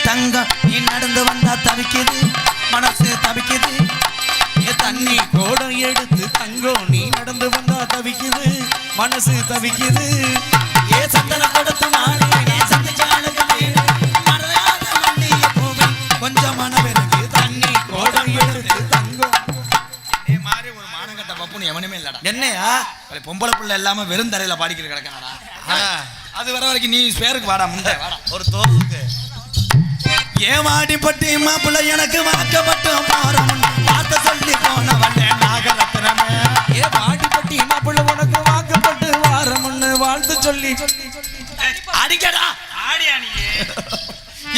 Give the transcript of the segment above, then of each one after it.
தங்கம் நீ நடந்து வந்தா தவிக்குது மனசு தவிக்குது தண்ணி கோடம் எடுத்து தங்கம் நீ நடந்து வந்தா தவிக்குது மனசு தவிக்குது ஏ சந்தன கொடுத்து கொஞ்சம் மனவெருக்கு தண்ணி கோடம் எடுத்து தங்கம் மாதிரி ஒரு மானங்கட்ட பப்புன்னு எவனுமே இல்லடா. என்னையா பொம்பளை பிள்ளை இல்லாம வெறும் தரையில பாடிக்கிற கிடக்கணடா. அது வர வரைக்கும் நீ பேருக்கு வாடா முண்டை வாடா ஒரு தோலுக்கு ஏமாடிப்பட்டு மாப்பிள்ளை எனக்கு வாக்கப்பட்டு போறோம் வார்த்தை சொல்லி போனவன் நாகரத்னமே ஏ வாடிப்பட்டி மாப்பிள்ளை உனக்கு வாக்கப்பட்டு வாரம்னு வாழ்த்து சொல்லி அடிக்கடா ஆடியா நீ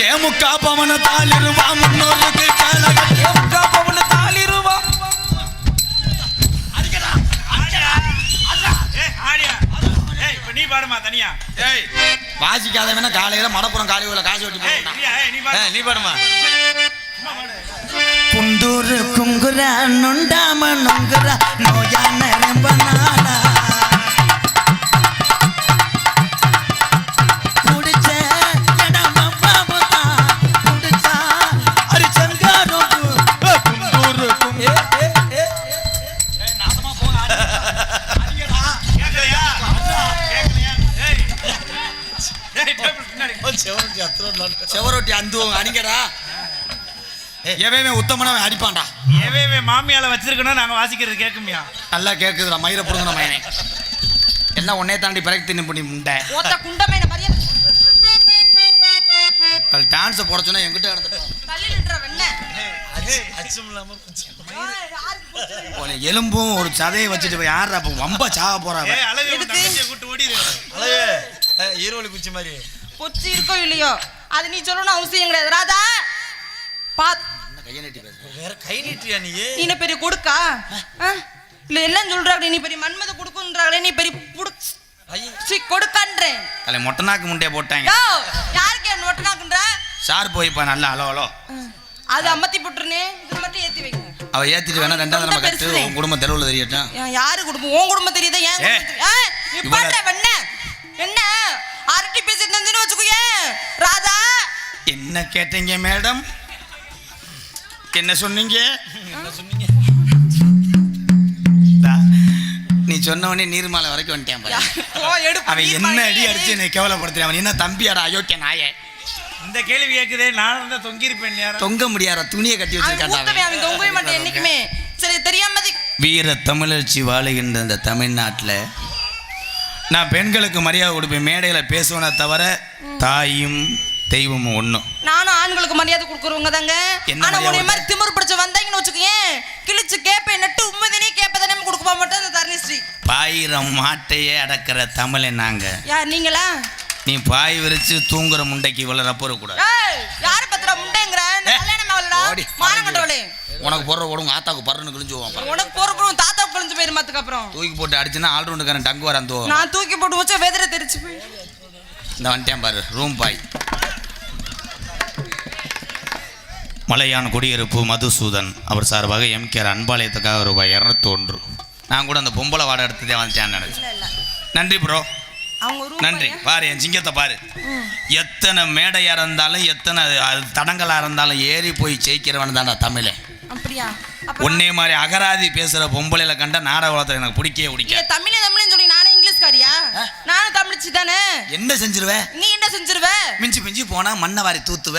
ஏ முக்கா பவன தாளிருவா முன்னோருக்கு காலகட்ட ஏ முக்கா பவன தாளிருவா அடிக்கடா ஆடியா அல்ல ஏ ஆடியா ஏய் இப்ப நீ பாடுமா தனியா ஏய் வாசிக்காத வேணா காலையில மடப்புறம் காலையில காசு வெட்டி போடா நீ பாடுமா புண்டூர் குங்குரா நொண்டாம நொங்குரா நோயான ரொம்ப நாளா குடிச்ச இடம் பாபுதா குடிச்சா அரிச்சங்காரோ புண்டூர் குங்குரா ஏய் நாசமா போங்க அடிங்கடா கேக்கலையா கேக்கலையா செவரொட்டி அந்த அடிங்கடா எவமே உத்தமனவன் அடிப்பான்டா எவமே மாமியால வச்சிருக்கணும் நாங்க வாசிக்கிறது கேக்குமியா நல்லா கேக்குதுடா மயிரை புடுங்கற மயனே எல்லாம் ஒண்ணே தாண்டி பிரேக் தின்னு பண்ணி முண்டை ஓட்ட குண்டமேன மரியாதை கல் டான்ஸ் போட சொன்னா என்கிட்ட எடுத்து தள்ளி நின்ற வெண்ணே அச்சமில்லாம போல எலும்பும் ஒரு சதையை வச்சிட்டு யாரா அப்ப வம்ப சாவ போறாங்க ஏய் அழகு தங்கச்சியை கூட்டி ஓடிடு அழகு ஈரோலி குச்சி மாதிரி குச்சி இருக்கோ இல்லையோ அது நீ சொல்லணும் அவசியம் கிடையாது ராதா பாத் கையை நீட்டி பேசு வேற கை நீட்டியா நீ நீ பெரிய கொடுக்கா இல்ல எல்லாம் சொல்றாங்க நீ பெரிய மன்மத கொடுக்குன்றாங்களே நீ பெரிய சி கொடுக்கன்றேன் தலை மொட்டனாக்கு முண்டைய போட்டாங்க யோ யாருக்கு என்ன மொட்டனாக்குன்ற சார் போய்ப்பா நல்லா ஹலோ ஹலோ அது அம்மத்தி போட்டுறனே இது மட்டும் ஏத்தி வைங்க அவ ஏத்திட்டு வேணா ரெண்டாவது நம்ம கட்டு உன் குடும்பம் தெருவுல தெரியட்டும் யாரு குடும்பம் உன் குடும்பம் தெரியுதா ஏன் நீ பண்ற வெண்ண என்ன அரட்டி பேசிட்டு நந்தினு வச்சுக்கோயே ராதா என்ன கேட்டீங்க மேடம் என்ன சொன்னீங்க நீ சொன்ன உடனே நீர்மாலை வரைக்கும் வந்துட்டேன் அவன் என்ன அடி அடிச்சு என்னை கேவலப்படுத்துறேன் அவன் என்ன தம்பியாடா அயோக்கிய நாயே இந்த கேள்வி கேக்குதே நான் இருந்தா தொங்கி இருப்பேன் தொங்க முடியாத துணியை கட்டி வச்சிருக்கான் அவன் தொங்கவே மாட்டேன் என்னைக்குமே சரி தெரியாம வீர தமிழர்ச்சி வாழுகின்ற இந்த தமிழ்நாட்டில் நான் பெண்களுக்கு மரியாதை கொடுப்பேன் மேடையில் பேசுவேனே தவிர தாயும் தெய்வமும் ஒன்றும் நானும் ஆண்களுக்கு மரியாதை கொடுக்குறவங்க தாங்க ஆனா உன்னை மாதிரி திமிரு பிடிச்ச வந்தாங்கன்னு வச்சுக்கேன் கிழிச்சு கேப்பேன் நட்டு உண்மைதானே கேப்பதானே கொடுக்க போக மாட்டேன் அந்த தரணிஸ்ரீ பாயிரம் மாட்டையே அடக்கிற தமிழை நாங்க யார் நீங்களா நீ பாய் விரிச்சு தூங்குற முண்டைக்கு இவ்வளவு ரப்பர கூடாது யாரு பத்திர முண்டைங்கற கல்யாணம் ஆகலடா மானங்கட்டவளே உனக்கு போற ஓடுங்க ஆத்தாக்கு பறன்னு கிழிஞ்சு போவான் உனக்கு போற தாத்தாக்கு கிழிஞ்சு போயிரு மாத்துக்கு அப்புறம் தூக்கி போட்டு அடிச்சுனா ஆல் ரவுண்டுக்காரன் டங்கு வர அந்த நான் தூக்கி போட்டு வச்ச வேதரை தெரிச்சு போய் இந்த வந்துட்டேன் பாரு ரூம் பாய் மலையான் குடியிருப்பு மதுசூதன் அவர் சார்பாக எம்கேஆர் அன்பாலயத்துக்காக ரூபாய் 201. நான் கூட அந்த பொம்பளை வாடகை எடுத்துதே வந்துட்டேன் நினைச்சேன். நன்றி ப்ரோ நன்றி. பாரு என் சிங்கத்தை பாரு எத்தனை மேடையா இருந்தாலும் எத்தனை தடங்களா இருந்தாலும் ஏறி போய் ஜெயிக்கிறவன் தான்டா தமிழே. அப்படியா ஒன்னே மாதிரி அகராதி பேசுற பொம்பளையில கண்ட நாடக உலகத்தை எனக்கு பிடிக்கவே பிடிக்க. தமிழ்னு சொல்லி நானும் இங்கிலீஷ்காரியா நானும் தமிழ்ச்சி தானே. என்ன செஞ்சிருவ நீ என்ன செஞ்சிருவ மிஞ்சி மிஞ்சி போனா மண்ணை வாரி தூத்துவ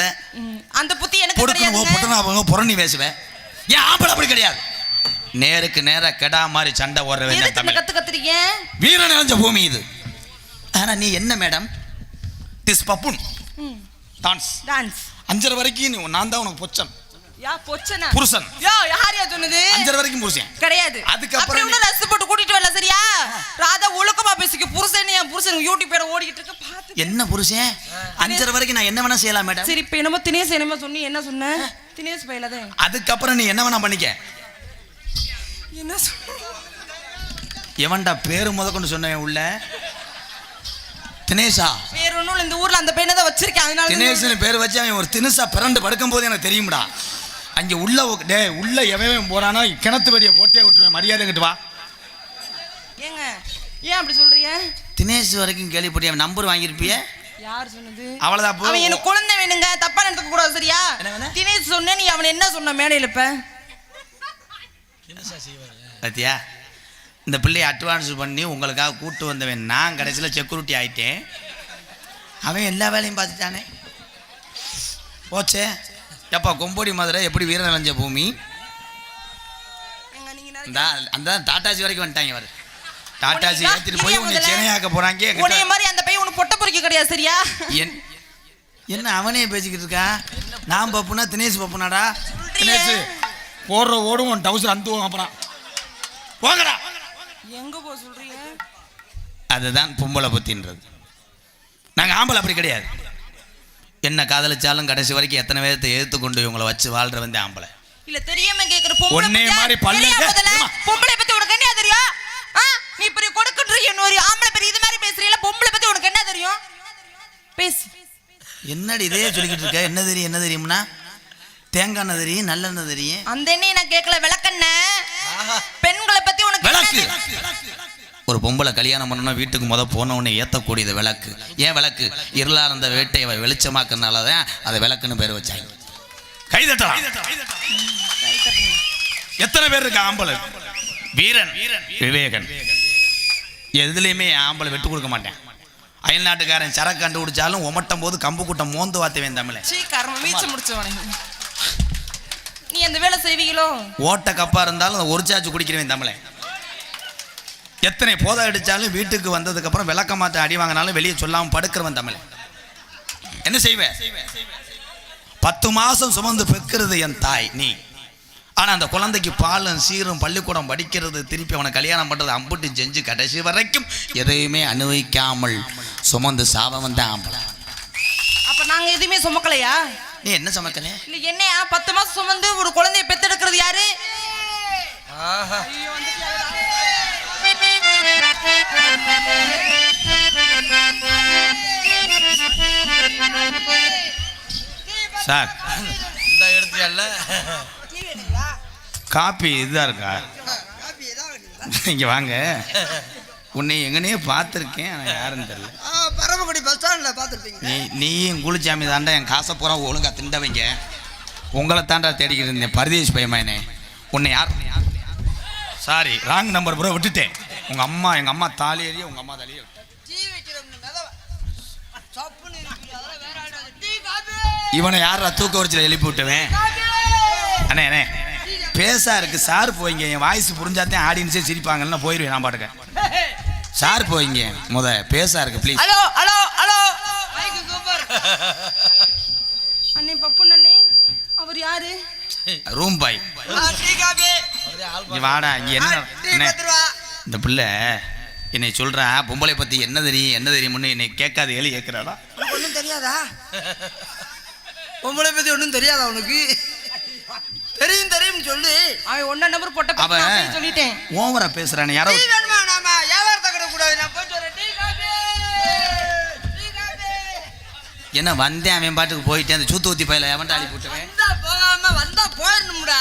அந்த புத்தி எனக்கு தெரியாது. புறணி பேசுவ ஏன் ஆம்பளை அப்படி கிடையாது. நேருக்கு நேர கெடா மாதிரி சண்டை ஓடுற கத்து கத்துறீங்க வீர நிறைஞ்ச பூமி இது. ஆனா நீ என்ன மேடம் திஸ் பப்புன் டான்ஸ் 5 வரைக்கும் நான் தான் உனக்கு பொச்சன் யா பொச்சனா புருஷன் யோ யாரையா சொன்னது 5 வரைக்கும் புருஷன் கிடையாது. அதுக்கு அப்புறம் இன்னும் ரஸ் போட்டு கூட்டிட்டு வரல சரியா. ராதா ஒழுக்கமா பேசிக்க புருஷன் என் புருஷன் யூடியூப் பேர ஓடிக்கிட்டு இருக்க பாத்து என்ன புருஷன் 5 வரைக்கும் நான் என்ன வேணா செய்யலாம் மேடம். சரி இப்போ என்னமோ தினேஷ் என்னமோ சொன்னி என்ன சொன்ன தினேஷ் பையலதே அதுக்கு அப்புறம் நீ என்ன வேணா பண்ணிக்க. என்ன எவன்டா பேரு முதற்கொண்டு சொன்னேன் உள்ள தினேஷா பேர் ஒன்றும் இந்த ஊர்ல அந்த பையனை தான் வச்சிருக்கேன். அதனால தினேஷ்னு பேர் வச்சு அவன் ஒரு தினசா பிறண்டு படுக்கும் போது எனக்கு தெரியும்டா. அங்கே உள்ள எவன் போறானோ கிணத்து வெடியை போட்டே விட்டுருவேன். மரியாதை கிட்டு வா. ஏங்க ஏன் அப்படி சொல்றீங்க. தினேஷ் வரைக்கும் கேள்விப்பட்டு அவன் நம்பர் வாங்கியிருப்பிய யார் சொன்னது. அவ்வளவுதான் அவன் எனக்கு குழந்தை வேணுங்க தப்பா நினைக்க கூடாது. என்ன சொன்ன மேடையில் இப்ப பாத்தியா இந்த பிள்ளையை அட்வான்ஸ் பண்ணி உங்களுக்காக கூட்டு வந்தவன் நான் கடைசியில் செக்யூரிட்டி ஆயிட்டேன். அவன் எல்லா வேலையும் பார்த்துட்டானே போச்சே. எப்பா கொம்போடி மதுரை எப்படி வீர நிலஞ்ச பூமி. அந்த டாட்டாசி வரைக்கும் வந்துட்டாங்க. வர டாட்டாசி ஏற்றிட்டு போய் உன்னை சென்னையாக்க போறாங்க. உன்னைய மாதிரி அந்த பையன் உனக்கு பொட்ட பொறிக்க கிடையாது சரியா? என்ன அவனே பேசிக்கிட்டு இருக்கா? நான் பப்புனா தினேஷ் பப்புனாடா. தினேஷ் போடுற ஓடும் உன் டவுசர் அந்த அப்புறம் போங்கடா. எங்க போ சொல்றீங்க? அதுதான் பொம்பளை பத்தின்றது. நாங்கள் ஆம்பளை அப்படி கிடையாது. என்ன காதலிச்சாலும் கடைசி வரைக்கும் எத்தனை பேரத்தை எதிர்த்து கொண்டு இவங்களை வச்சு வாழ்ற வந்து ஆம்பளை. இல்ல தெரியாம கேக்குற பொம்பளை மாதிரி பொம்பளை பத்தி உனக்கு என்ன தெரியும்? நீ பெரிய கொடுக்கன்ற இன்னொரு ஆம்பளை பெரிய இது மாதிரி பேசுறீல, பொம்பளை பத்தி உனக்கு என்ன தெரியும்? பேசு. என்னடி இதே சொல்லிக்கிட்டு இருக்க? என்ன தெரியும் என்ன தெரியும்னா தேங்காய் எண்ணெய் தெரியும், நல்லெண்ணெய் தெரியும். அந்த எண்ணெய் நான் கேட்கல, விளக்கெண்ணெய். பெண்களை பத்தி உனக்கு விளக்கு. ஒரு பொம்பளை கல்யாணம் பண்ணணும் வீட்டுக்கு போன உடனே ஏற்றக்கூடியது விளக்கு. ஏன் விளக்கு? இருளா இருந்த வீட்டை வெளிச்சமாக்குறதுனால தான் அதை விளக்குன்னு பேர் வச்சாங்க. கைதட்டலாம். எத்தனை பேர் இருக்கு ஆம்பளை? வீரன் விவேகன். எதுலையுமே ஆம்பளை விட்டு கொடுக்க மாட்டேன். அயல் நாட்டுக்காரன் சரக்கு கண்டுபிடிச்சாலும் உமட்டும் போது கம்பு கூட்டம் மோந்து வாத்துவேன் தமிழை. நீ அந்த வேலை செய்வீங்களோ? ஓட்ட கப்பா இருந்தாலும் ஒரு சாச்சு குடிக்கிறேன் தமிழை. எத்தனை போதை அடிச்சாலும் வீட்டுக்கு வந்ததுக்கு அப்புறம் விளக்க மாத்த அடி வாங்கினாலும் வெளியே சொல்லாம படுக்கிறவன் தமிழை. என்ன செய்வேன்? 10 மாசம் சுமந்து பெக்கிறது என் தாய் நீ. ஆனா அந்த குழந்தைக்கு பாலும் சீரும் பள்ளிக்கூடம் படிக்கிறது திருப்பி அவனை கல்யாணம் பண்றது அம்புட்டு செஞ்சு கடைசி வரைக்கும் எதையுமே அனுபவிக்காமல் சுமந்து சாபம் வந்த ஆம்பளை. அப்ப நாங்க எதுவுமே சுமக்கலையா? நீ என்ன சமைக்கல? இல்ல என்னையா 10 மாசம் சுமந்து ஒரு குழந்தையை பெத்தெடுக்கிறது யாரு? சார் இந்த எடுத்துக்கல காப்பி இதுதான் இருக்கா? இங்க வாங்க. உன்னை எங்கனே பார்த்துருக்கேன், யாருன்னு தெரியல. பரமக்குடி பஸ் ஸ்டாண்டில் பார்த்துருப்பீங்க. நீயும் குளிச்சாமி தாண்டா என் காசை பூரா ஒழுங்கா திண்டவங்க. உங்களை தாண்டா தேடிக்கிட்டு இருந்தேன் பரதேஷ் பயமானே. உன்னை யார்? சாரி ராங் நம்பர் பூரா விட்டுட்டேன். உங்கள் எங்கள் அம்மா தாலி ஏறிய உங்கள் அம்மா தாலியே இவனை யாரா தூக்க வரிச்சில எழுப்பி விட்டுவேன்? அண்ணே அண்ணே பேசா இருக்கு சார் போய்ங்க. என் வாய்ஸ் புரிஞ்சாதான் ஆடியன்ஸே சிரிப்பாங்கன்னு போயிடுவேன். நான் பாட்டுக்க சார் போய்ங்க பேசா இருக்கு please. Hello hello hello super அண்ணே பப்பு அண்ணே. அவர் யாரு? Room boy. வாடா இங்க. என்ன இந்த பிள்ளை என்னை சொல்றா பொம்பளை பத்தி என்ன தெரியும்னு என்னை கேட்காது ஏழு கேட்கிறாடா. ஒன்றும் தெரியாதா? பொம்பளை பத்தி ஒன்றும் தெரியாதா உனக்கு? தெரியும் சொல்லு. அவன் 1 நம்பர் போட்ட பத்தி சொல்லிட்டேன். ஓவரா பேசுறானே. யாரோ வேணுமா? நாம வியாபாரத்தை கிட கூடாது. நான் போயிட்டு வரேன். Tea coffee. என்ன வந்தேன் அவன் பாட்டுக்கு போயிட்டேன். அந்த சூத்து ஊத்தி பையில எவன்ட்டு அழி போட்டுவேன். வந்தா போயிடணும்டா.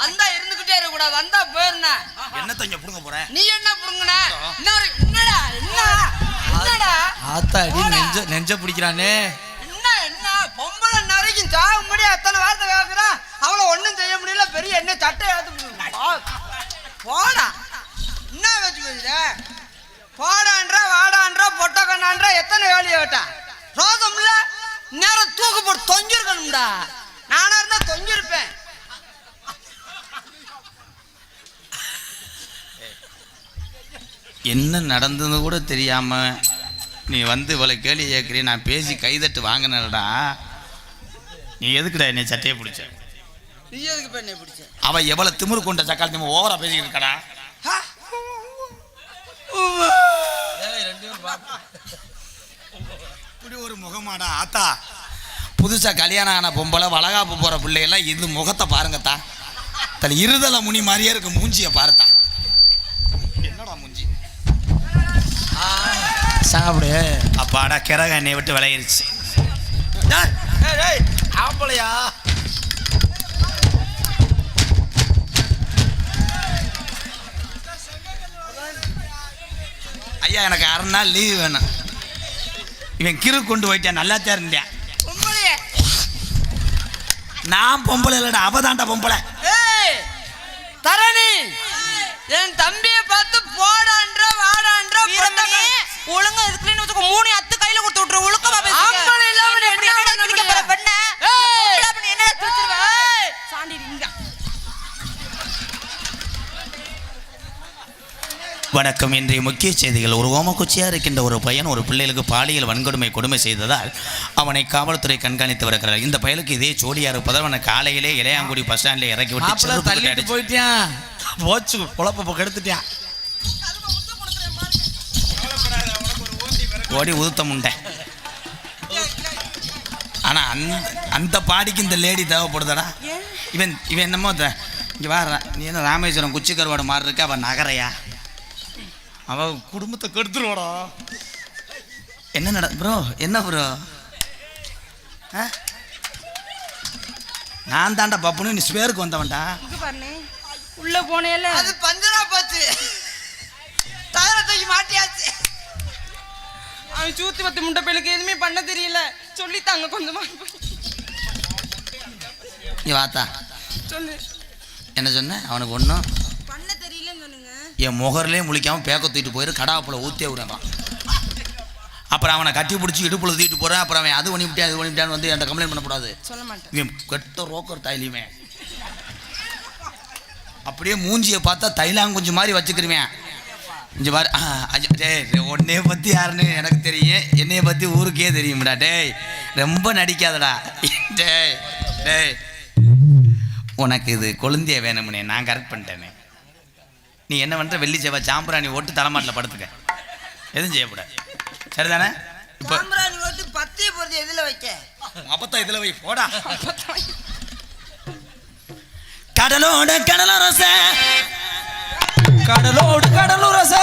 வந்தா இருந்துகிட்டே இருக்க கூடாது. வந்தா போயிருந்தா என்ன தங்க புடுங்க போறேன்? நீ என்ன புடுங்கன? என்னடா ஆத்தாடி நெஞ்ச பிடிக்கிறானே. என்ன பொம்பளை நரைக்கும் சாக முடியாது. அத்தனை வார்த்தை கேட்குறான். அவளை ஒன்றும் செய்ய முடியல. பெரிய என்ன சட்டை ஏற்று போடா. என்ன வச்சு பேசுற? போடான்றா வாடான்றா பொட்ட கண்ணான்றா எத்தனை வேலையை கேட்டா? ரோதம் இல்ல நேரம் தூக்கு போட்டு தொங்கிருக்கணும்டா. நானா இருந்தா தொங்கிருப்பேன். என்ன நடந்தது கூட தெரியாம நீ வந்து இவளை கேள்வி கேட்குறீ. நான் பேசி கைதட்டு வாங்கினடா. நீ எதுக்குடா என்னை சட்டையை பிடிச்ச? நீ எதுக்கு பெண்ணை பிடிச்ச? அவ எவ்வளவு திமிரு கொண்ட சக்கால் திமுக ஓவரா பேசிக்கிட்டு இருக்கடா. இப்படி ஒரு முகமாடா ஆத்தா. புதுசா கல்யாணம் ஆன பொம்பளை வளகாப்பு போற பிள்ளையெல்லாம் இது முகத்தை பாருங்கத்தா. தலை இருதலை முனி மாதிரியே இருக்கு. மூஞ்சிய பாருத்தா. என்னடா மூஞ்சி? சாப்பிடு. அப்பாடா கிரக என்னை விட்டு விளையிருச்சு. ஆம்பளையா? ஐயா எனக்கு 6 நாள் லீவு வேணும். இவன் கிரு கொண்டு போயிட்டான். நல்லா தான் இருந்தேன். நான் பொம்பளை இல்லடா, அவதான்டா பொம்பளை. ஏய் தரணி, என் தம்பியை பார்த்து போடான்ற வாடான்ற வீரமணி, ஒழுங்கா இதுக்குன்னு வச்சுக்கோ, 3 அத்து கையில கொடுத்து விட்டுரு. ஒழுக்கமா பேசுங்க. ஆம்பளை இல்லாம நீ எப்படி என்ன என்ன கிழிக்க போற பெண்ண? ஏய் அப்படி என்ன திருத்துருவ? சாண்டி இங்க. வணக்கம். இன்றைய முக்கிய செய்திகள். ஒரு ஓமக்குச்சியாக இருக்கின்ற ஒரு பையன் ஒரு பிள்ளைகளுக்கு பாலியல் வன்கொடுமை கொடுமை செய்ததால் அவனை காவல்துறை கண்காணித்து வருகிறார். இந்த பயலுக்கு இதே ஜோடியாக இருப்பதால் அவனை காலையிலே இளையாங்குடி பஸ் ஸ்டாண்டில் இறக்கி விட்டு தள்ளிட்டு போயிட்டான். போச்சு, குழப்ப கெடுத்துட்டான். ஓடி உதுத்தம் உண்டை. ஆனால் அந்த பாடிக்கு இந்த லேடி தேவைப்படுதடா. இவன் என்னமோ இங்கே வா, நீ என்ன ராமேஸ்வரம் குச்சி கருவாடு மாறி இருக்க, அவன் நகரையா, அவன் குடும்பத்தை கெடுத்துருவாடா. என்ன ப்ரோ, என்ன ப்ரோ? நான் தாண்டா பப்புனு, நீ ஸ்வேருக்கு வந்தவன்டா. உள்ள போனேல, அது பஞ்சரா போச்சு, டயரை தூக்கி மாட்டியாச்சு. அவன் சூத்து பத்து முண்டை பேலுக்கு எதுவுமே பண்ண தெரியல. சொல்லித்தாங்க கொஞ்சமா. நீ வாத்தா சொல்லு. என்ன சொன்ன? அவனுக்கு ஒன்றும் பண்ண தெரியலன்னு சொன்னுங்க. என் முகர்லேயே முழிக்காமல் பேக்க தூக்கிட்டு போயிரு, கடாப்புல ஊற்றே விடுறான். அப்புறம் அவனை கட்டி பிடிச்சி இடுப்புல தூக்கிட்டு போகிறேன். அப்புறம் அவன் அது பண்ணிவிட்டேன் அது பண்ணிவிட்டான்னு வந்து என்கிட்ட கம்ப்ளைண்ட் பண்ணக்கூடாது. சொல்ல மாட்டேன். இவன் கெட்ட ரோக்கர் தாயிலுமே அப்படியே மூஞ்சியை பார்த்தா தைலாங்குஞ்சு மாதிரி வச்சுக்கிருவேன். இங்கே பாரு, உன்னைய பற்றி யாருன்னு எனக்கு தெரியும், என்னைய பற்றி ஊருக்கே தெரியும்டா. டேய் ரொம்ப நடிக்காதடா. டேய் டேய் உனக்கு இது கொழுந்திய வேணும்னே, நான் கரெக்ட் பண்ணிட்டேனே. நீ என்ன பண்ணுற, வெள்ளி செவ்வாய் சாம்பிராணி ஓட்டு தலைமாட்டில் படுத்துக்க, எதுவும் செய்யக்கூடாது. சரிதானே? இப்போ சாம்பிராணி ஓட்டு பத்தியை பொறுத்து எதில் வைக்க? அப்பத்தான் இதில் வை, போடா. கடலோட கடலரச, கடலோடு கடலுரச,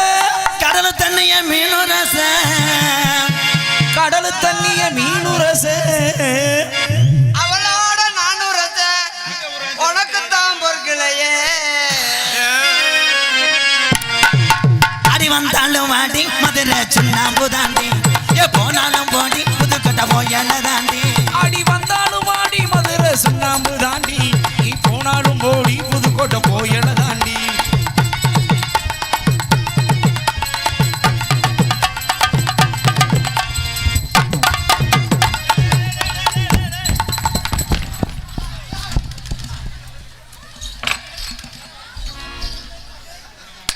கடலு தண்ணிய மீனுரச, கடலு தண்ணிய மீனுரச, அவளோட நானும் ரச, உனக்குத்தான் பொறுக்கலையே. அடி வந்தாலும் வாடி மதுரை சுண்ணாம்பு தாண்டி, போனாலும் போடி புதுக்கோட்டை போயல தாண்டி. அடி வந்தாலும் ஆடி மதுரை சுண்ணாம்பு தாண்டி, நீ போனாலும் போடி புதுக்கோட்டை போயல தாண்டி.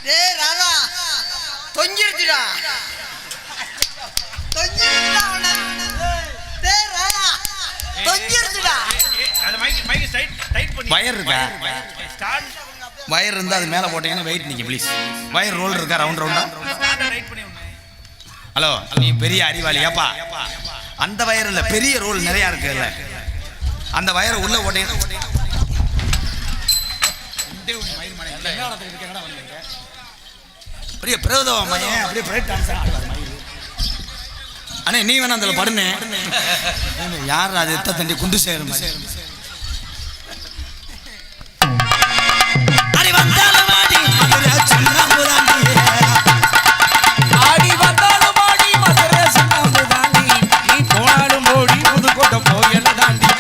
டேய் ராதா, தொங்கிருச்சுடா தொங்கிருச்சுடா அவன. டேய் ராதா, தொங்கிருச்சுடா. வயர் இருக்கா? வயர் இருந்தால் அது மேலே போட்டீங்கன்னா வெயிட் நிற்கும். ப்ளீஸ், வயர் ரோல் இருக்கா ரவுண்ட் ரவுண்டா? ஹலோ, நீ பெரிய அறிவாளியாப்பா. அந்த வயர் இல்லை, பெரிய ரோல் நிறையா இருக்குல்ல, அந்த வயரை உள்ளே போட்டீங்கன்னா பெரிய பிரதவ மையன் அப்படியே பிரைட் டான்ஸ் ஆடுவார். அண்ணே நீ வேணா அதில் படுனே. யார் அது எத்த தண்டி குண்டு சேர மாதிரி. அடி வந்தாலும் ஆடி மதுரை சுண்ணாம்பு தாண்டி, ஆடி வந்தாலும் ஆடி மதுரை சுண்ணாம்பு தாண்டி, நீ போனாலும் போடி புதுக்கோட்டை போயல தாண்டி.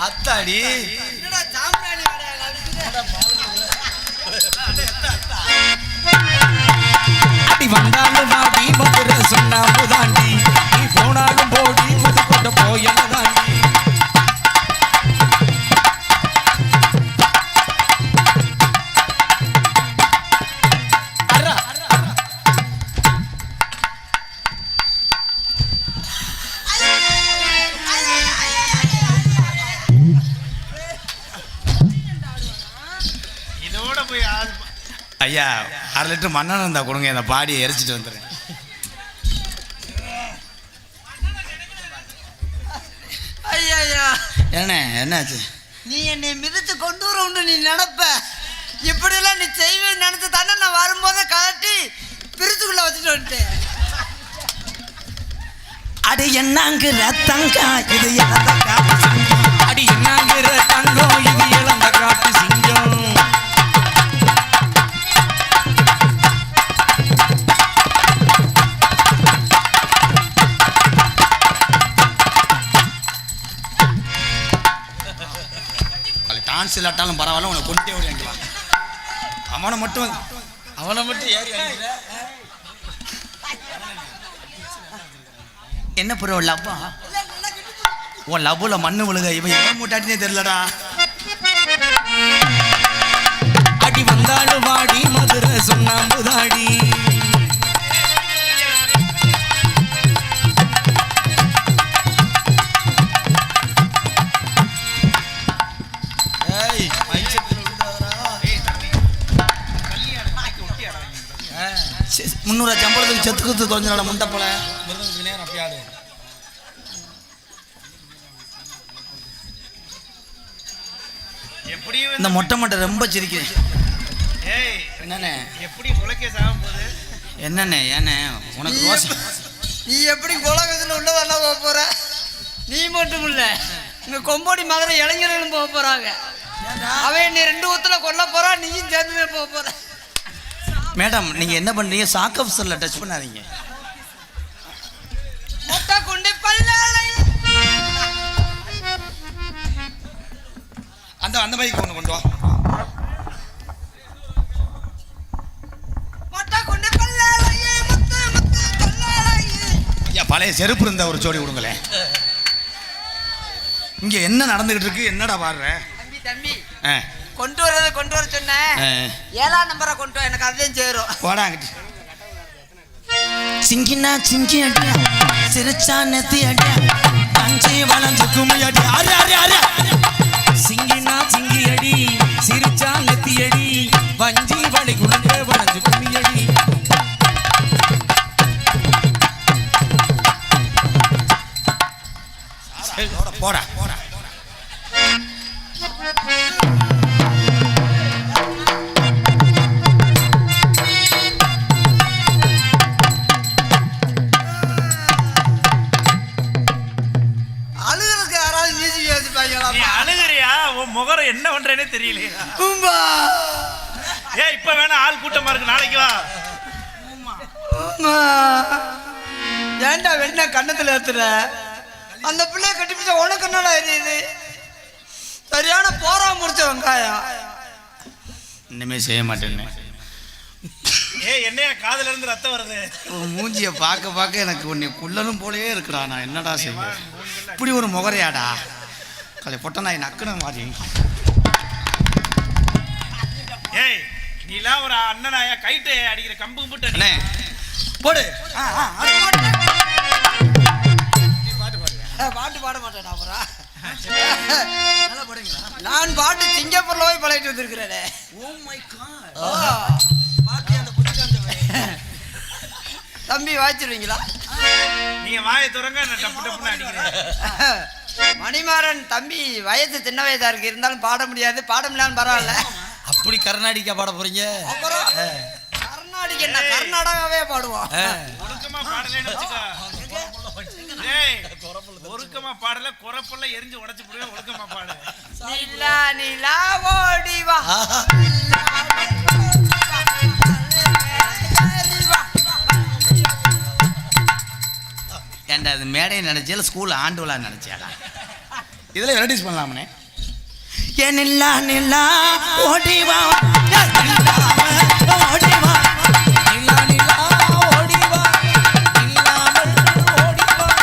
ஆத்தாடி என்னடா சாம்பிராணி வாடா அடி வந்தாலும் ஆடி மதுரை சுண்ணாம்பு தாண்டி, நீ போனாலும் போடி புதுக்கோட்டை போயல தாண்டி. இதோட போய் ஐயா 1/2 லிட்டர் மண்ணெண்ணெய் இருந்தால் கொடுங்க, இந்த பாடியை எரிச்சிட்டு வந்துடுறேன். ஐயா, என்ன என்னாச்சு? நீ என்னை மிதித்து கொண்டு வரணும்னு நீ நினைப்ப, இப்படியெல்லாம் நீ செய்வேன்னு நினைச்சு தானே நான் வரும்போதே கலட்டி பிரிச்சுக்குள்ள வச்சுட்டு வந்துட்டேன். அடி என்னங்கிற தங்கா இது அடி என்னங்கிற தங்கம் இது இழந்த காட்டு சிங்கம். சான்ஸ் இல்லாட்டாலும் பரவாயில்ல உனக்கு கொண்டே ஓடி அடிக்கலாம். அவனை மட்டும் ஏறி அடிக்கிற. என்ன புரிய லவ்வா? உன் லவ்வுல மண்ணு விழுக இவன் எவன் மூட்டாட்டினே தெரியலடா. அடி வந்தாலும் வாடி மதுரை சுண்ணாம்புதாடி. முன்னூறு சம்பளத்துக்கு செத்துக்குத்து தோஞ்சனோட முண்டை போல இந்த மொட்டை மொட்டை ரொம்ப சிரிக்கிறேன். என்னண்ணே எப்படி உலகே சாக போகுது? என்னண்ணே ஏண்ணே உனக்கு ரோசம்? நீ எப்படி உலகத்துல உள்ளதெல்லாம் போக போற? நீ மட்டும் இல்ல, இங்க கொம்போடி மதுரை இளைஞர்களும் போக போறாங்க. அவன் நீ 2 ஊத்துல கொல்ல போறா, நீயும் சேர்ந்து போக போற. மேடம் நீங்க என்ன பண்றீங்க? சாக் ஆஃபீஸர்ல டச் பண்ணாதீங்க. மொட்டை குண்டி பல்லாலை அந்த பைக்கு கொண்டு வா. மொட்டை குண்டி பல்லாலை முத்து முத்து பல்லாலை. ஐயா பழைய செருப்பு இருந்த ஒரு ஜோடி கொடுங்களேன். இங்க என்ன நடந்துகிட்டு இருக்கு? என்னடா பாடுற? தம்பி கொண்டு வர சொன்னேன். 7ஆம் நம்பரை கொண்டு வா, எனக்கு அதுதான் சேரும். போடாங்கிட்டு சிங்கினா சிங்கி அடியா சிரிச்சா நெத்தி அடியா கஞ்சி வளைஞ்சு கும்மி அடி. அரே அரே அரே சிங்கினா சிங்கி அடி சிரிச்சா நெத்தி அடி வஞ்சி வளை குழந்தை வளைஞ்சு கும்மி அடி. போடா போடா. அழுகிறதுக்கு யாராவது மியூசிக் யோசிப்பாங்களா? நீ அழுகுறியா? உன் முகரம் என்ன பண்றேனே தெரியலையா? இப்ப வேணா ஆள் கூட்டமா இருக்கு, நாளைக்கு வா. ஏன்டா வெண்ண கண்ணத்துல ஏத்துற? அந்த பிள்ளைய கட்டிப்பிச்ச உனக்கு என்னடா எரியுது? சரியான போரா முடிச்ச வெங்காயம். இனிமே செய்ய மாட்டேன்னு. என்னையா காதுல இருந்து ரத்தம் வருது? மூஞ்சிய பார்க்க எனக்கு உன்னை குள்ளனும் போலயே இருக்குடா. நான் என்னடா செய்ய? இப்படி ஒரு முகரையாடா கலை பொட்ட நாய் நக்குன மாதிரி. நீலாம் ஒரு அண்ணனாயா கைட்டு அடிக்கிற கம்பு கும்பிட்டு அண்ணே போடு. பாட்டு பாட மாட்டேன் அப்புறம். நான் பாட்டு சிங்கப்பூர்ல போய் பழகிட்டு வந்திருக்கிறேன். தம்பி வாய்ச்சிருவீங்களா? நீங்க வாயை துறங்க, டப்பு டப்புன்னு அடிக்கிறேன். மணிமாறன் தம்பி வயசு சின்ன வயசா இருக்கு, இருந்தாலும் பாட முடியாது. பாட முடியலான்னு பரவாயில்ல. அப்படி கர்நாடிக்கா பாட போறீங்க? அப்புறம் கர்நாடிக் என்ன, கர்நாடகாவே பாடுவோம். ஒழுக்கமா பாடலன்னு வச்சுக்கோ. ஒழுக்கமா பாடல குறப்பல்ல எரிஞ்சு உடைச்சு போடுவேன். ஒழுக்கமா பாடு. நிலா நிலா ஓடி வா. ஏன்டா அது மேடையை நினைச்சால ஸ்கூல் ஆண்டு விழா நினைச்சாடா? இதுல வெரைட்டிஸ் பண்ணலாமனே. ஏன் நில்லா நில்லா ஓடி வா ஓடி வா நிலா நிலா ஓடி வா இல்லாமல் ஓடி வா.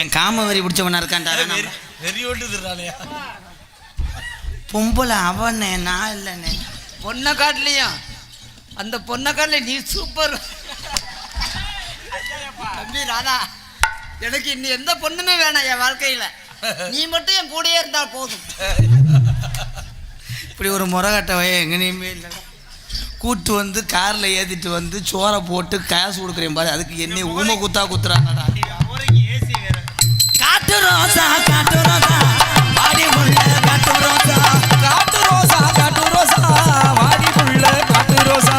என் காம வரி பிடிச்சவனா இருக்கான்டா. பொம்பளை அவனே, நான் இல்லைண்ணே. பொண்ணை காட்டலையும் அந்த பொண்ணை காட்டல நீ சூப்பர் தம்பி ராதா. எனக்கு இன்னும் எந்த பொண்ணுமே வேணாம் என் வாழ்க்கையில. நீ மட்டும் என் கூடயே இருந்தா போதும். இப்படி ஒரு முறைகட்ட வய எங்கேயுமே இல்லை. கூட்டு வந்து காரில் ஏற்றிட்டு வந்து சோறை போட்டு காசு கொடுக்குறேன் பாரு, அதுக்கு என்னை ஊமை குத்தா குத்துறாங்கடா. ஏசி வேற. காட்டு ரோசா காட்டு ரோசா வாடி முள்ள காட்டு ரோசா காட்டு ரோசா காட்டு ரோசா வாடி புள்ள காட்டு ரோசா.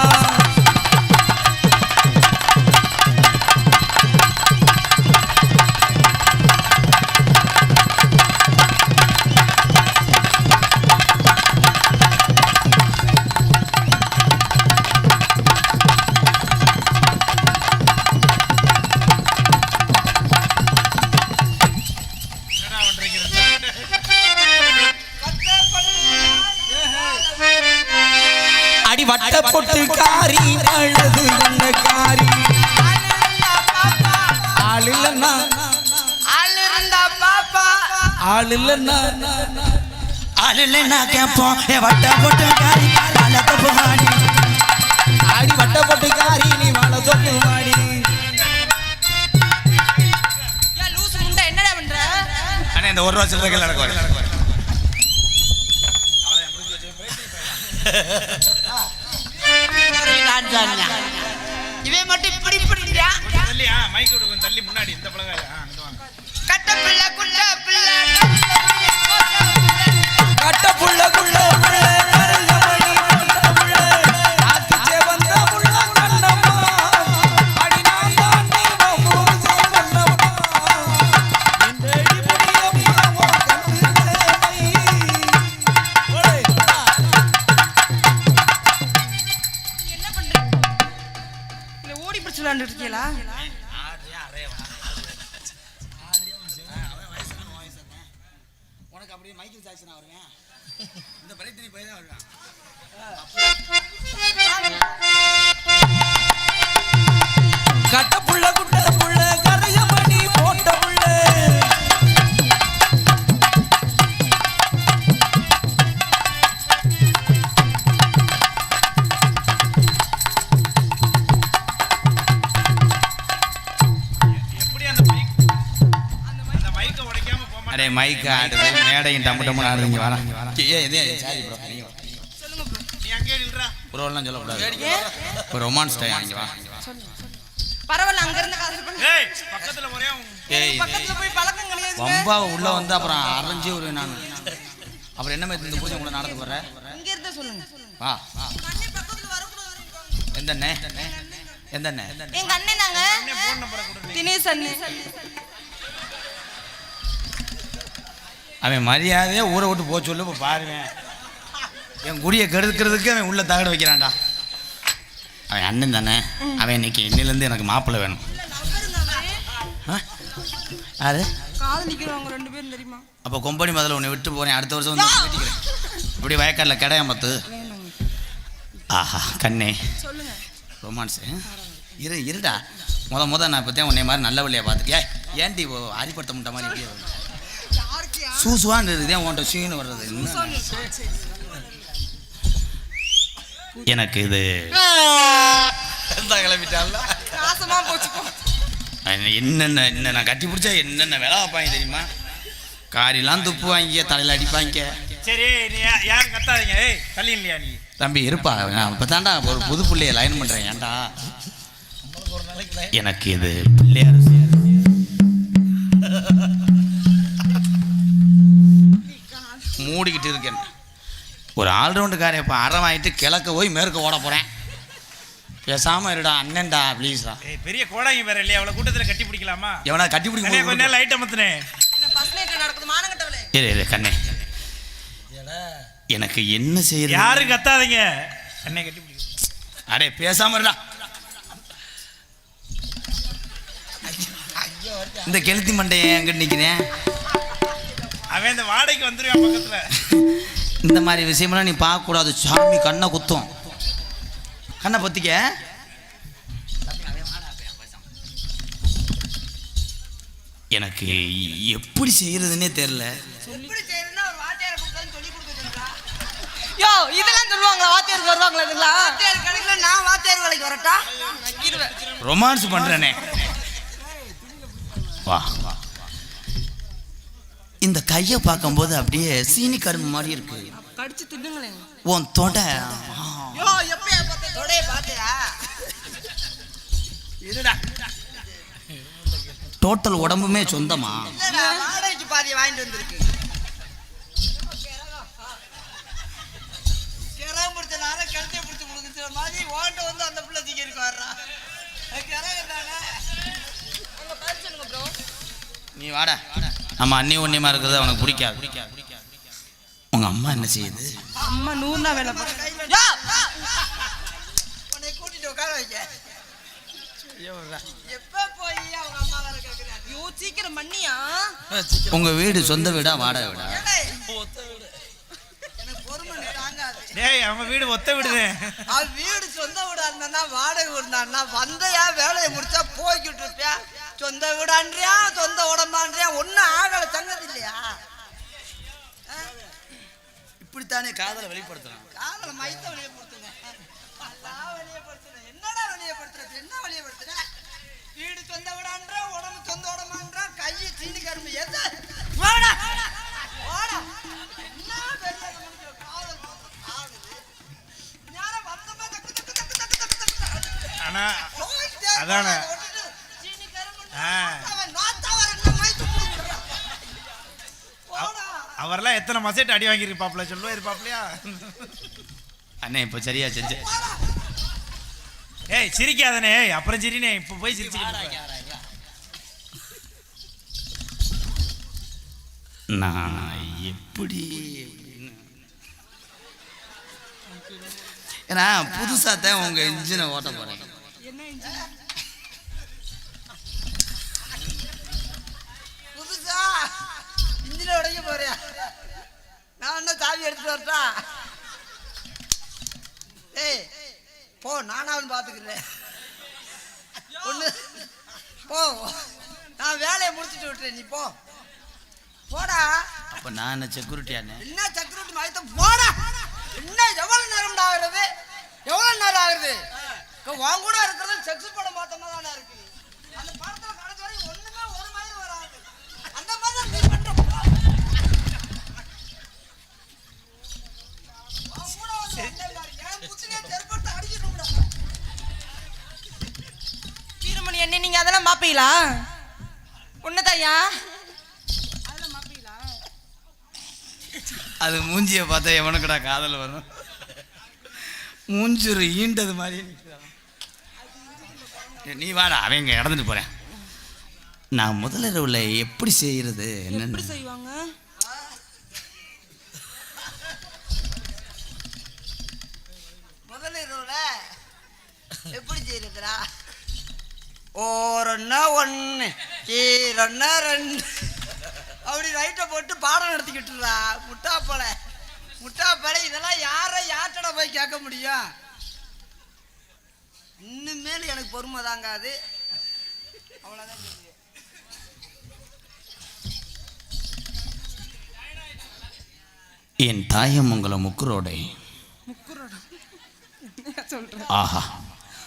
வட்ட பொட்டு காரி அழகு என்ன காரி ஆள் இல்லன்னா ஆள் இல்லன்னா ஆள் இல்லைன்னா கேட்போம் வட்ட போட்டு காரி வாழை தொப்பு மாடி ஆடி வட்ட பொட்டு காரி நீ வாழ தொப்பு மாடி லூசு முண்டை என்னடா பண்ற அண்ணே இந்த ஒரு ரூபா சில்லறைகள் நடக்கும் இவன் மட்டும் இப்படி இப்படியா தள்ளியா மைக் விடு கொஞ்சம் தள்ளி முன்னாடி இந்த பழக கட்ட பிள்ளை குள்ள பிள்ளை கட்ட புள்ள குள்ள புள்ள கருங்கமணி புள்ள ஆத்திச்சே வந்த புள்ள கண்ணம்மா அடி நான் தான் நீ மூசே கண்ணம்மா இந்தடி புடியம்மா ஓ கண்ணே ஓய் என்ன பண்றீங்க இல்ல ஓடி பிடிச்சு விளையாண்டுட்டு இருக்கீங்களா உனக்கு அப்படியே மைக்கேல் ஜாக்சன் வருவேன் இந்த பரித்தினி போய் தான் வருவேன் கட்ட புள்ள குட்ட புள்ள கரையமணி போட்ட புள்ள எப்படி அந்த மைக்கை உடைக்காம போக அடே மைக் ஆடுது மேடையும் டம்மு டம்மு ஆடுங்க வர இதே சாரி ப்ரோ நீ அங்கே நில்றா ப்ரோலாம் சொல்லக்கூடாது இப்போ ரொமான்ஸ் டைம் இங்கே வா பரவாயில்ல அங்க இருந்து காசு பண்ணு ஏய் பக்கத்துல ஒரே ஏய் பக்கத்துல போய் பழக்கம் கிடையாது ரொம்ப உள்ள வந்து அப்புறம் அரைஞ்சி ஒரு நான் அப்புறம் என்ன மாதிரி இந்த பூஜை கூட நடந்து போடுற இங்க இருந்தா சொல்லுங்க வா கண்ணே பக்கத்துல வரக்கூடாது எந்தண்ணே எந்தண்ணே எங்க அண்ணன் நாங்க தினேஷ் அண்ணன் அவன் மரியாதையா ஊரை விட்டு போக சொல்லு இப்போ பாருவேன் என் குடியை கெடுக்கிறதுக்கு அவன் உள்ள தகடு வைக்கிறான்டா அவன் அண்ணன் தானே அவன் இன்னைக்கு இன்னிலேருந்து எனக்கு மாப்பிள்ளை வேணும் யாரு காதலிக்கிறவங்க 2 பேரும் தெரியுமா அப்போ கொம்பனி முதல்ல உன்னை விட்டு போறேன் அடுத்த வருஷம் வந்து வீட்டுக்கிறேன் இப்படி வயக்காட்டில் கிடையாம பத்து ஆஹா கண்ணே சொல்லுங்க ரொமான்ஸு இருடா முத நான் பற்றியா உன்னை மாதிரி நல்ல வழியாக பார்த்துட்டியா ஏன்டி ஆரிப்படுத்த முட்ட மாதிரி இப்படியே சூசுவான்னு இருக்குதே உன்ட்ட சீனு வர்றது எனக்கு இது கிளம்பிட்டால நாசமா போச்சுக்கோ என்னென்ன நான் கட்டி பிடிச்சா என்னென்ன வேலை வைப்பாங்க தெரியுமா காரிலாம் துப்புவாங்க தலையில் அடிப்பாங்க சரி நீ யாரும் கத்தாதீங்க ஏய் தள்ளி இல்லையா நீ தம்பி இருப்பா நான் இப்போ தாண்டா ஒரு புது பிள்ளைய லைன் பண்ணுறேன் ஏன்டா எனக்கு இது பிள்ளையார் மூடிக்கிட்டு இருக்கேன் ஒரு ஆல்ரவுண்டுக்கார இப்போ அறம் ஆகிட்டு கிழக்க போய் மேற்க ஓட போகிறேன் பேசாமல் இருடா அண்ணன்டா ப்ளீஸ்டா ஏய் பெரிய கோடாங்கி வேற இல்லையா அவ்வளோ கூட்டத்தில் கட்டி பிடிக்கலாமா எவனா கட்டி கொஞ்ச பிடிக்க நேரம் லைட் அமத்துனே ஃபர்ஸ்ட் நைட் நடக்குது மானங்கட்டவளே இரு கண்ணே எனக்கு என்ன செய்யறது யாரும் கத்தாதீங்க அண்ணே கட்டி பிடிக்கும் அடே பேசாம இருடா இந்த கெளுத்தி மண்டையை எங்கிட்ட நிற்கிறேன் அவன் இந்த வாடகைக்கு வந்துருவான் பக்கத்துல இந்த மாதிரி விஷயமெல்லாம் நீ பார்க்கக்கூடாது சாமி கண்ணை குத்தும் கண்ணை பொத்திக்க எனக்கு எப்படி செய்யறதுன்னே தெரியல எப்படி செய்யணும்னா ஒரு வாத்தியாரை கூப்பிட்டு சொல்லி கொடுத்துருக்கா யோ இதெல்லாம் சொல்லுவாங்களா வாத்தியாருக்கு வருவாங்களா இதெல்லாம் வாத்தியார் கிடைக்கல நான் வாத்தியார் வேலைக்கு வரட்டா நக்கிடுவேன் ரொமான்ஸ் பண்றேனே வா இந்த கையை பார்க்கும்போது அப்படியே சீனி கரும்பு மாதிரி இருக்கு கடிச்சு தின்னுங்களேன் உன் தொடை யோ எப்பயா பார்த்த தொடைய பார்த்தியா இருடா டோட்டல் உடம்புமே சொந்தமா இல்லடா வாடகைக்கு பாதி வாங்கிட்டு வந்திருக்கு கிரகம் பிடிச்ச நேரம் கழுத்தை பிடிச்சி கொடுக்குற மாதிரி ஓட்ட வந்து அந்த பிள்ளை தூக்கிருக்கு வர்றா கிரகம் தானே உங்க பேர் சொல்லுங்க ப்ரோ நீ வாடா நம்ம அண்ணி ஒன்னியமா இருக்கிறது அவனுக்கு பிடிக்காது உங்க அம்மா என்ன செய்யுது அம்மா 100 நாள் வேலை பார்க்க உன்னை கூட்டிட்டு உட்கார வைக்க எப்ப போய் அவங்க அம்மா வேற கேட்கிறாரு யோ சீக்கிரம் பண்ணியா உங்க வீடு சொந்த வீடா வாடகை வீடா எனக்கு பொறுமை தாங்காது டேய் அவங்க வீடு ஒத்த விடுது. அது வீடு சொந்த வீடா இருந்தா வாடகை இருந்தா வந்தையா வேலையை முடிச்சா போய்கிட்டு இருப்பியா. சொந்த வீடான்றியா சொந்த உடம்பான்றியா ஒன்னும் ஆகல சங்கதி இல்லையா. இப்படித்தானே காதலை வெளிப்படுத்துறான். காதல மைத்த வெளியப்படுத்துங்க. வெளியப்படுத்துறேன் என்னடா வெளியப்படுத்துறது என்ன வெளியப்படுத்துற. வீடு சொந்த வீடான்ற உடம்பு சொந்த உடம்பான்ற கையை சீனி கரும்பு எது வாடா வாடா என்ன பெரிய காதல் ஆகுது. யாரோ வந்தமா தக்கு தக்கு தக்கு தக்கு தக்கு தக்கு. ஆனா அதானே சீனி கரும்பு அவன் நாத்தவர என்ன மைத்து புடிக்குறான். போடா அவரெல்லாம் எத்தனை மசேட் அடி வாங்கியிருப்பாப்ல சொல்லுவா இருப்பாப்லையா? அண்ணே இப்போ சரியா செஞ்சு. ஏய் சிரிக்காதனே அப்புறம் சிரினே இப்போ போய் சிரிச்சுக்கிட்டு. நான் எப்படி ஏன்னா புதுசாத்தான் உங்க இன்ஜினை ஓட்ட போறேன். புதுசா இன்ஜினை உடைக்க போறியா? நான் என்ன சாவி எடுத்துட்டு வரட்டா? ஏய் போ நானாவது பாத்துக்கிறேன். ஒண்ணு போ நான் வேலையை முடிச்சுட்டு விட்டுறேன் நீ போ போடா. அப்ப நான் என்ன செக்யூரிட்டியானே? என்ன செக்யூரிட்டி மாதிரி போடா. என்ன எவ்வளவு நேரம் ஆகுறது எவ்வளவு நேரம் ஆகுது. உன் கூட இருக்கிறது செக்ஸ் படம் பார்த்த மாதிரி தானே இருக்கு. அந்த படத்துல கடைசி வரைக்கும் ஒண்ணுமே ஒரு மாதிரி வராது. அந்த மாதிரி நீ பண்ற வீரமணி என்ன நீங்க அதெல்லாம் பாப்பீங்களா? உன்னதாயா அதெல்லாம் பாப்பீங்களா? அது மூஞ்சியை பார்த்தா எவனுக்குடா காதல் வரும்? மூஞ்சுரு ஈண்டது மாதிரி நிற்கிறான். நீ வாடா அவங்க இடந்துட்டு போறேன். நான் முதலிரவுல எப்படி செய்யறது எப்படி என்னன்னு செய்வாங்க? முதலிரவுல எப்படி செய்யறதுடா? ஓரொன்னா ஒன்னு ஈரொன்னா ரெண்டு அப்படி ரைட்டை போட்டு பாடம் நடத்திக்கிட்டுறா. முட்டாப்பழ இதெல்லாம் யார்கிட்ட போய் கேட்க முடியும்? இன்னுமேல் எனக்கு பொறுமை தாங்காது. அவ்வளோதான். என் தாயமங்கல முக்குரோடை ஆஹா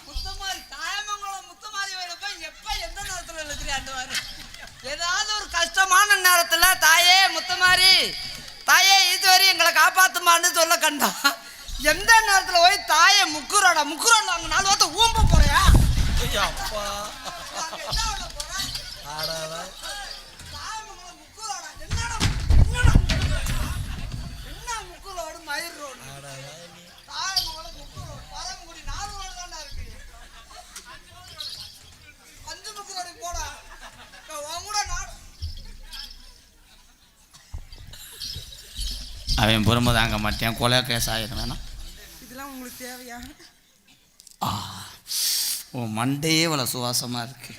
முத்தமாரி தாயமங்கலம் முத்தமாரி வரப்ப எப்ப எந்த நேரத்துல எழுதுறாண்டுவாரு. ஏதாவது ஒரு கஷ்டமான நேரத்துல தாயே முத்தமாரி தாயே இதுவரை எங்களை காப்பாத்துமான்னு சொல்ல கண்டோம். எந்த நேரத்துல போய் தாயே முக்குரோட அங்க 4 வார்த்தை ஊம்ப போறியா? என்ன முக்குரோடு மயிர் ரோடு தாயமங்கலம் முக்குரோடு பரமக்குடி 4 ரோடு தாண்டா இருக்கு. 5 முக்குரோடு போடா கூட அவன் பொறுமை தாங்க மாட்டேன். கொலை கேஸ் ஆகிடும் வேணாம். இதெல்லாம் உங்களுக்கு தேவையா? உன் மண்டையே இவ்வளோ சுவாசமாக இருக்கு.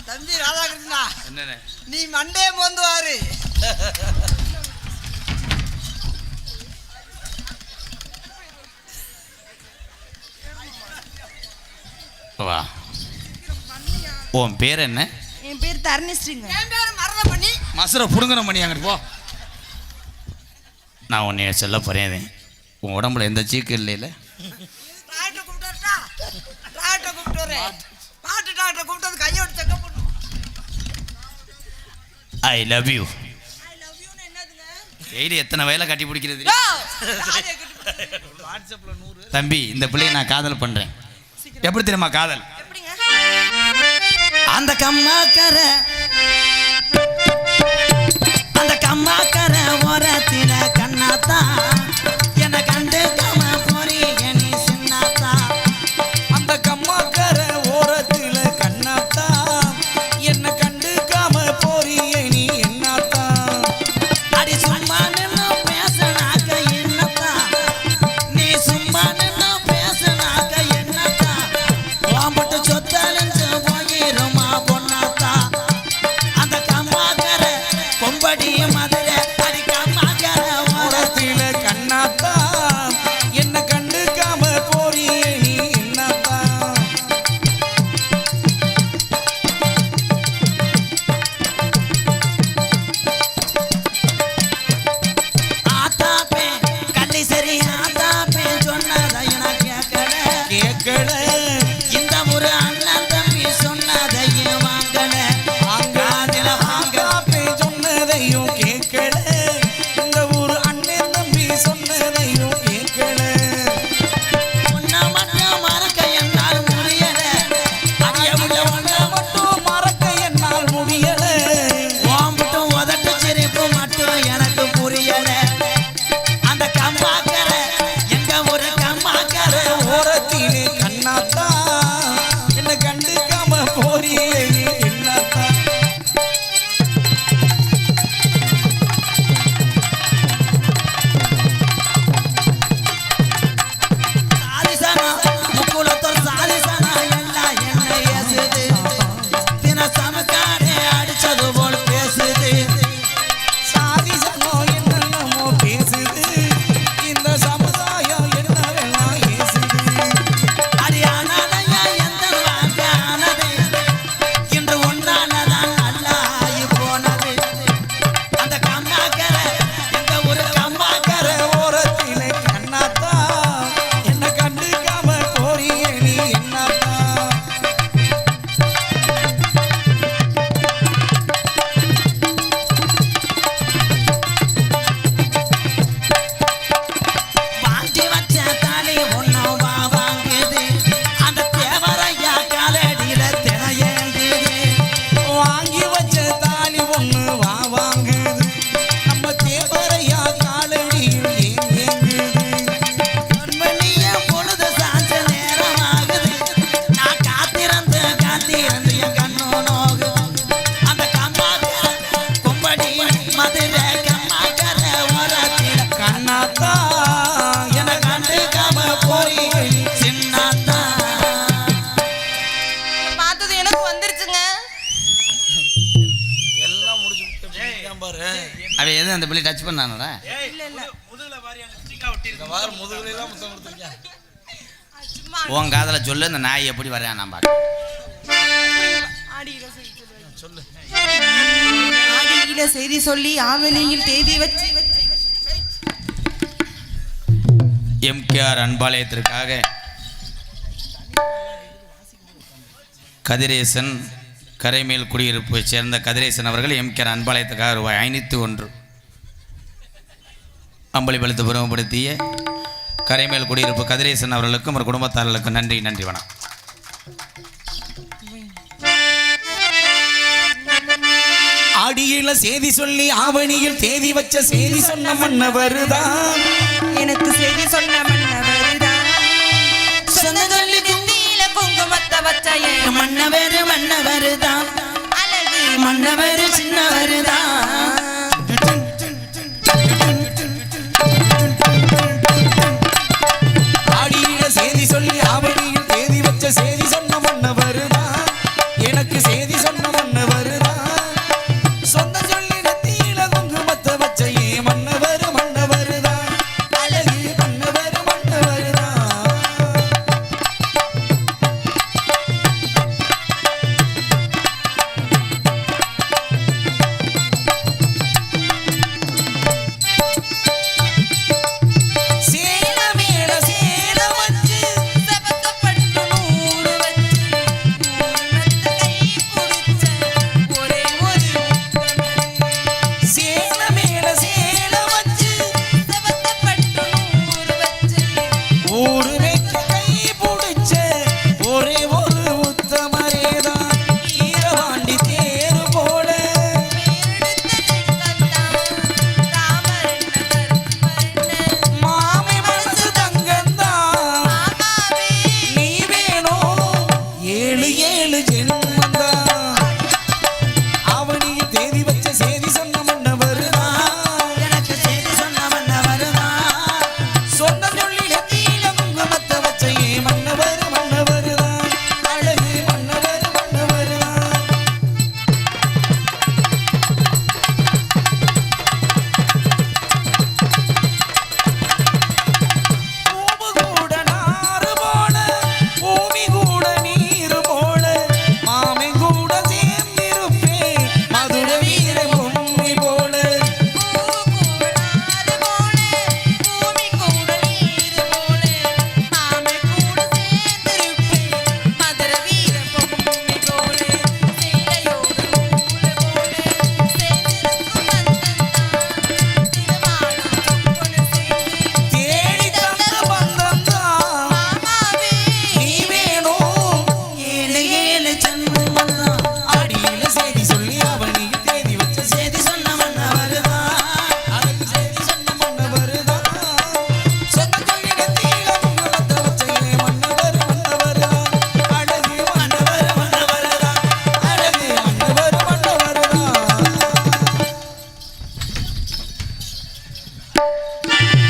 தம்பி ராதாகிருஷ்ணா என்னண்ணே நீ மண்டே போந்து வாரு. வா. உன் பேர் என்ன? என் பேர் தரணிஸ்ரீங்க. என் பேரு மரண பண்ணி மசுரை புடுங்கிற பண்ணி அங்கிட்டு போ. நான் உன்னைய சொல்ல போறேன். உன் உடம்புல எந்த சீக்கு இல்லைல்ல? டாக்டர் கூப்பிட்டு பாட்டு டாக்டர் கூப்பிட்டு கையோட செக்அப் பண்ணும். I love you. I love you என்னதுங்க? டெய்லி எத்தனை வயலை கட்டி பிடிக்கிறது? வாட்ஸ்அப்ல 100 தம்பி இந்த பிள்ளையை நான் காதல் பண்றேன். எப்படி தெரியுமா காதல்? எப்படிங்க? அந்த கம்மாக்கர ஓரத்தில கண்ணாத்தா என்ன கண்டு கம போறி நீ சின்னாத்தா. அந்த கம்மாக்கர ஓரத்தில கண்ணாத்தா என்ன கண்டு கம போறி நீ என்னாத்தா. அடி சும்மா நின்னு பேசனாக்க என்னத்தா நீ சும்மா நின்னு பேசனாக்க என்னத்தா. வாம்பட்டு சொத்தலஞ்சு போயிருமா பொன்னாத்தா பாரு. அவன் எதுவும் அந்த பிள்ளை டச் பண்ணானடா? முதுகுல வாரியா லிப்ஸ்டிக்கா ஒட்டிருக்க பாரு, முதுகுல எல்லாம் முத்தம் கொடுத்துருக்கேன். சும்மா உன் காதல சொல்லு, இந்த நாய் எப்படி வரையா நான் பாக்க. சொல்லு. ஆடியில செய்தி சொல்லி ஆவணியில் தேதி வச்சு எம்கேஆர் அன்பாலயத்திற்காக கதிரேசன் கரைமேல் குடியிருப்பை சேர்ந்த கதிரேசன் அவர்கள் எம்கேஆர் அன்பாலயத்துக்காக ரூபாய் 501 அம்பளி பழுத்து பெருமைப்படுத்திய கரைமேல் குடியிருப்பு கதிரேசன் அவர்களுக்கும் ஒரு குடும்பத்தாரர்களுக்கும் நன்றி. நன்றி, வணக்கம். ஆடியில செய்தி சொல்லி ஆவணியில் தேதி வச்ச செய்தி சொன்ன மன்னவருதான். எனக்கு செய்தி சொன்ன மன்னவருதான். சொந்தங்களி குந்தியில குங்குமத்தை வச்ச மன்னவரு மன்னவருதான். அழகு மன்னவரு சின்ன